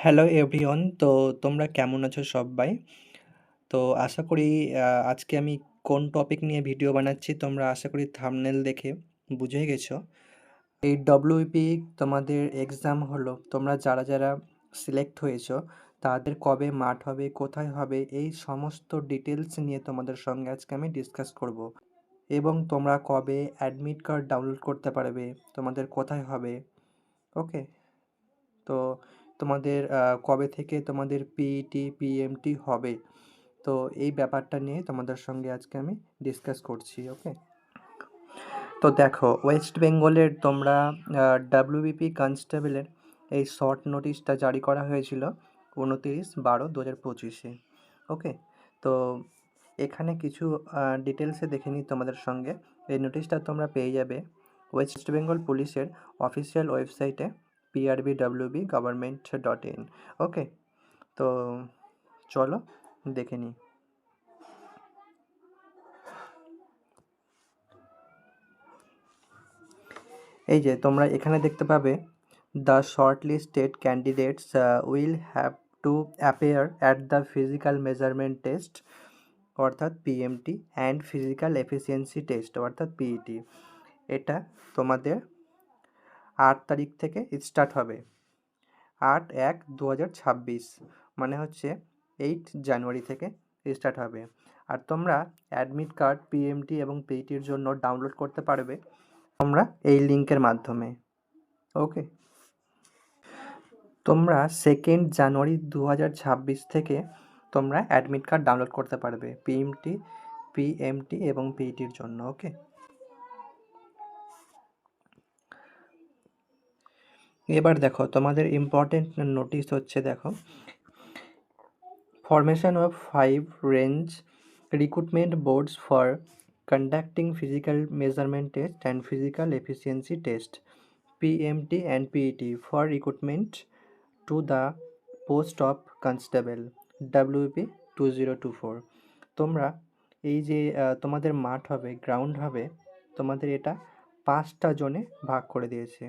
Hello everyone. তো তোমরা কেমন আছো সবাই? তো আশা করি আজকে আমি কোন টপিক নিয়ে ভিডিও বানাচ্ছি তোমরা আশা করি থাম্বনেল দেখে বুঝে গেছো। এই ডব্লিউপি তোমাদের এক্সাম হলো, তোমরা যারা যারা সিলেক্ট হয়েছো তাদের কবে মাঠ হবে, কোথায় হবে, এই সমস্ত ডিটেলস নিয়ে তোমাদের সঙ্গে আজকে আমি ডিসকাস করব। এবং তোমরা কবে অ্যাডমিট কার্ড ডাউনলোড করতে পারবে, তোমাদের কোথায় হবে। ওকে, তো তোমাদের কবে থেকে তোমাদের পিইটি পিএমটি হবে, তো এই ব্যাপারটা নিয়ে তোমাদের সঙ্গে আজকে আমি ডিসকাস করছি। ওকে, তো দেখো, ওয়েস্ট বেঙ্গলের তোমরা ডাব্লিউবিপি কনস্টেবলের এই শর্ট নোটিশটা জারি করা হয়েছিল 29/12/2025-এ। ওকে, তো এখানে কিছু ডিটেলসে দেখে নিই তোমাদের সঙ্গে। এই নোটিশটা তোমরা পেয়ে যাবে ওয়েস্ট বেঙ্গল পুলিশের অফিসিয়াল ওয়েবসাইটে PRBWB-government.in। ওকে, তো চলো দেখে নিই। এই যে তোমরা এখানে দেখতে পাবে, the shortlisted candidates will have to appear at the physical measurement test অর্থাৎ PMT and physical efficiency test অর্থাৎ পিইটি। এটা তোমাদের 8 তারিখ থেকে স্টার্ট হবে, 8/1/2026, মানে হচ্ছে 8 জানুয়ারি থেকে স্টার্ট হবে। আর তোমরা অ্যাডমিট কার্ড পিএমটি এবং পিইটির জন্য ডাউনলোড করতে পারবে তোমরা এই লিঙ্কের মাধ্যমে। ওকে, তোমরা 2 জানুয়ারি 2026 থেকে তোমরা অ্যাডমিট কার্ড ডাউনলোড করতে পারবে পিএমটি এবং পিইটির জন্য। ওকে, এবার দেখো তোমাদের ইম্পর্টেন্ট নোটিশ হচ্ছে, দেখো, formation of 5 range recruitment boards for conducting physical measurement test and physical efficiency test PMT and PET for recruitment to the post of constable WP 2024। তোমরা এই যে তোমাদের মাঠ হবে, গ্রাউন্ড হবে, তোমাদের এটা 5টা জোনে ভাগ করে দিয়েছে।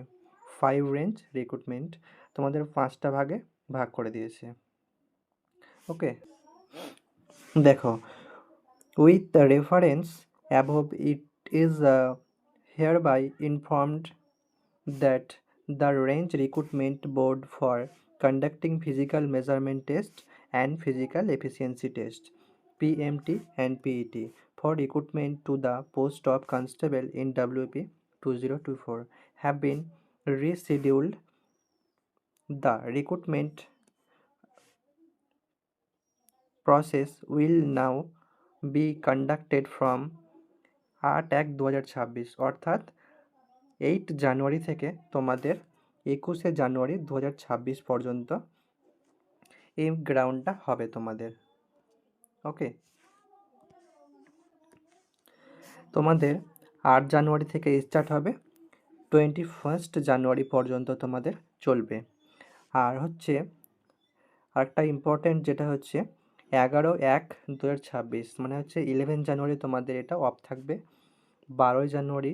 5 রেঞ্জ রিক্রুটমেন্ট তোমাদের 5টা ভাগে ভাগ করে দিয়েছে। ওকে, দেখো, with the reference above, it is hereby informed that the range recruitment board for conducting physical measurement test and physical efficiency test PMT and PET for recruitment to the post of constable in WP 2024 have been rescheduled. The recruitment process will now be conducted from 8/1/2026 অর্থাৎ 8 জানুয়ারি থেকে তোমাদের 21শে জানুয়ারি 2026 পর্যন্ত এই গ্রাউন্ডটা হবে তোমাদের। ওকে, তোমাদের 8 জানুয়ারি থেকে start হবে, 21 জানুয়ারি পর্যন্ত তোমাদের চলবে। আর হচ্ছে আরেকটা ইম্পর্টেন্ট যেটা হচ্ছে 11/1/2026, মানে হচ্ছে 11 জানুয়ারি তোমাদের এটা অফ থাকবে, 12 জানুয়ারি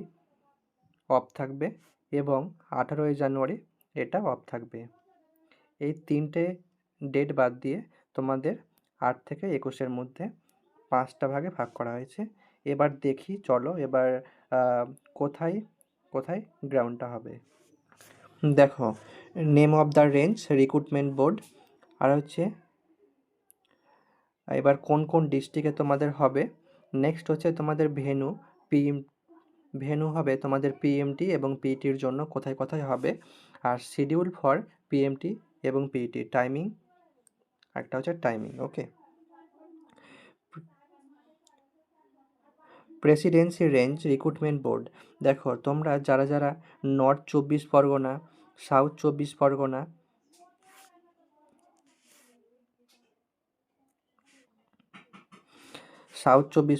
অফ থাকবে এবং 18 জানুয়ারি এটা অফ থাকবে। এই 3টে ডেট বাদ দিয়ে তোমাদের 8 থেকে 21-এর মধ্যে 5টা ভাগে ভাগ করা হয়েছে। এবার দেখি, চলো এবার কোথায় কোথায় গ্রাউন্ডটা হবে। দেখো, name of the range recruitment board, আর হচ্ছে এবার কোন কোন ডিস্ট্রিক্টে তোমাদের হবে। নেক্সট হচ্ছে তোমাদের ভেন্যু হবে তোমাদের পিএমটি এবং পিইটির জন্য কোথায় কোথায় হবে। আর শিডিউল ফর পিএমটি এবং পিইটি টাইমিং, একটা হচ্ছে টাইমিং। ওকে, প্রেসিডেন্সি রেঞ্জ রিক্রুটমেন্ট বোর্ড, দেখো তোমরা যারা যারা নর্থ 24 পরগনা, সাউথ 24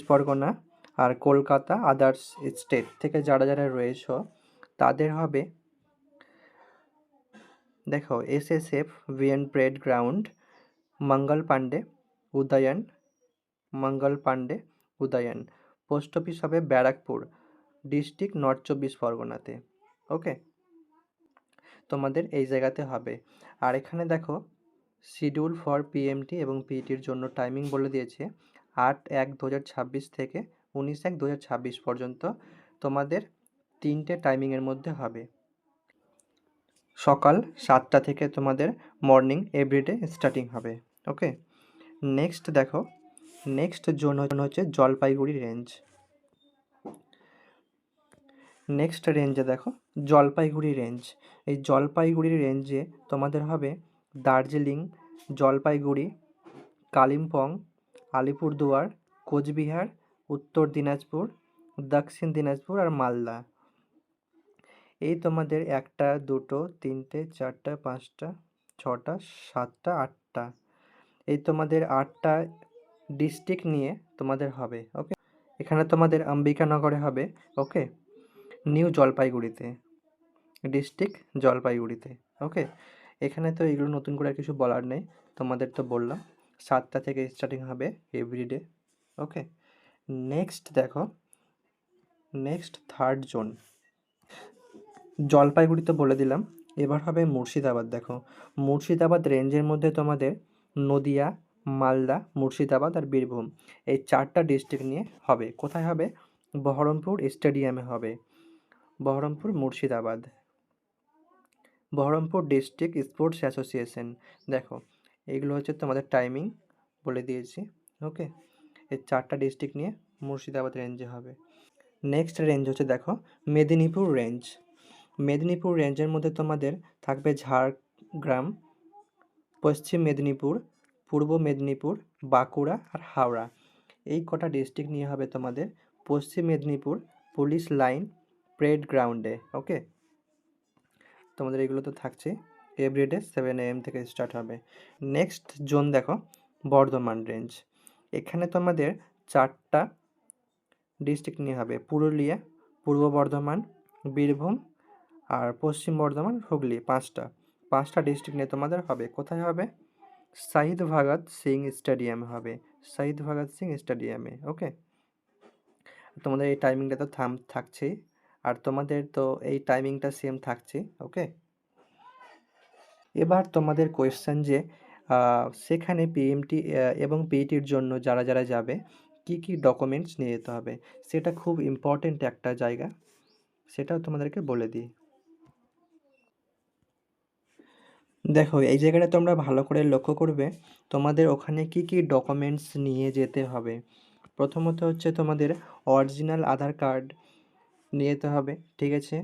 পরগনা, আর কলকাতা আদার্স স্টেট থেকে যারা যারা রয়েছে তাদের হবে, দেখো, SSF ভিএন প্রেড গ্রাউন্ড, মঙ্গল পান্ডে উদয়ন, পোস্ট অফিস হবে ব্যারাকপুর, ডিস্ট্রিক্ট নর্থ 24 পরগনাতে। ওকে, তোমাদের এই জায়গাতে হবে। আর এখানে দেখো শিডিউল ফর পিএমটি এবং পিইটির জন্য টাইমিং বলে দিয়েছে 8/1/2026 থেকে 19/1/2026 পর্যন্ত তোমাদের 3টে টাইমিংয়ের মধ্যে হবে। সকাল 7টা থেকে তোমাদের মর্নিং এভরিডে স্টার্টিং হবে। ওকে, নেক্সট দেখো, নেক্সট জোন হচ্ছে জলপাইগুড়ি রেঞ্জ। নেক্সট রেঞ্জে দেখো জলপাইগুড়ি রেঞ্জ। এই জলপাইগুড়ি রেঞ্জে তোমাদের হবে দার্জিলিং, জলপাইগুড়ি, কালিম্পং, আলিপুরদুয়ার, কোচবিহার, উত্তর দিনাজপুর, দক্ষিণ দিনাজপুর আর মালদা। এই তোমাদের 1টা 2টো 3টে 4টা 5টা 6টা 7টা 8টা, এই তোমাদের 8টা ডিস্ট্রিক্ট নিয়ে তোমাদের হবে। ওকে, এখানে তোমাদের অম্বিকানগরে হবে। ওকে, নিউ জলপাইগুড়িতে, ডিস্ট্রিক্ট জলপাইগুড়িতে। ওকে, এখানে তো এগুলো নতুন করে আর কিছু বলার নেই, তোমাদের তো বললাম 7টা থেকে স্টার্টিং হবে এভরিডে। ওকে, নেক্সট দেখো, নেক্সট থার্ড জোন জলপাইগুড়ি তো বলে দিলাম, এবার হবে মুর্শিদাবাদ। দেখো মুর্শিদাবাদ রেঞ্জের মধ্যে তোমাদের নদিয়া, মালদা, মুর্শিদাবাদ আর বীরভূম, এই 4টা ডিস্ট্রিক্ট নিয়ে হবে। কোথায় হবে? বহরমপুর স্টেডিয়ামে হবে। Baharampur Murshidabad, Baharampur district sports association. দেখো এইগুলো হচ্ছে তোমাদের টাইমিং বলে দিয়েছি। ওকে, এই 4টা ডিস্ট্রিক্ট নিয়ে মুর্শিদাবাদ রেঞ্জে হবে। নেক্সট রেঞ্জ হচ্ছে দেখো মেদিনীপুর রেঞ্জ। মেদিনীপুর রেঞ্জের মধ্যে তোমাদের থাকবে ঝাড়গ্রাম, পশ্চিম মেদিনীপুর, পূর্ব মেদিনীপুর, বাঁকুড়া আর হাওড়া। এই কটা ডিস্ট্রিক্ট নিয়ে হবে তোমাদের পশ্চিম মেদিনীপুর পুলিশ লাইন প্রেড গ্রাউন্ডে। ওকে, তোমাদের এগুলো তো থাকছে, এভরিডে 7 AM থেকে স্টার্ট হবে। নেক্সট জোন দেখো বর্ধমান রেঞ্জ। এখানে তোমাদের 4টা ডিস্ট্রিক্ট নিয়ে হবে, পুরুলিয়া, পূর্ব বর্ধমান, বীরভূম আর পশ্চিম বর্ধমান, হুগলি। 5টা ডিস্ট্রিক্ট নিয়ে তোমাদের হবে। কোথায় হবে? শহীদ ভগৎ সিং স্টেডিয়ামে হবে, শহীদ ভগৎ সিং স্টেডিয়ামে। ওকে, তোমাদের এই টাইমিংটা তো থাকছেই, আর তোমাদের তো এই টাইমিংটা সেম থাকছে। ওকে, এবার তোমাদের কোয়েশ্চেন যে সেখানে পিএমটি এবং পিইটির জন্য যারা যারা যাবে কি কি ডকুমেন্টস নিয়ে যেতে হবে, সেটা খুব ইম্পর্টেন্ট একটা জায়গা, সেটাও তোমাদেরকে বলে দিই। দেখো এই জায়গাটা তোমরা ভালো করে লক্ষ্য করবে, তোমাদের ওখানে কি কি ডকুমেন্টস নিয়ে যেতে হবে। প্রথমত হচ্ছে তোমাদের অরিজিনাল আধার কার্ড নিয়ে যেতে হবে, ঠিক আছে।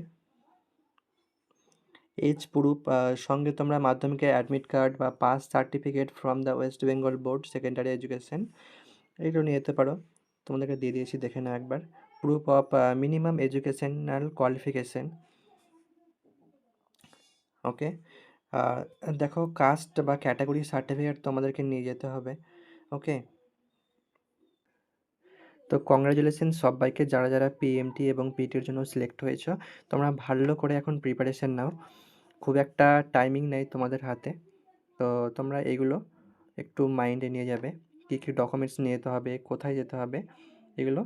এজ প্রুফ, সঙ্গে তোমরা মাধ্যমিকের অ্যাডমিট কার্ড বা pass certificate from the West Bengal board secondary education, এগুলো নিয়ে যেতে পারো। তোমাদেরকে দিয়ে দিয়েছি, দেখে নাও একবার। Proof of minimum educational qualification. Okay, দেখো কাস্ট বা ক্যাটাগরি সার্টিফিকেট তোমাদেরকে নিয়ে যেতে হবে। ওকে, তো কংগ্রাচুলেশন সবাইকে যারা যারা পিএমটি এবং পিটির জন্য সিলেক্ট হয়েছো। তোমরা ভালো করে এখন প্রিপারেশন নাও, খুব একটা টাইমিং নেই তোমাদের হাতে। তো তোমরা এগুলো একটু মাইন্ডে নিয়ে যাবে, কী কী ডকুমেন্টস নিয়ে যেতে হবে, কোথায় যেতে হবে, এগুলো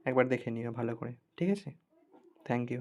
একবার দেখে নিও ভালো করে, ঠিক আছে। Thank you.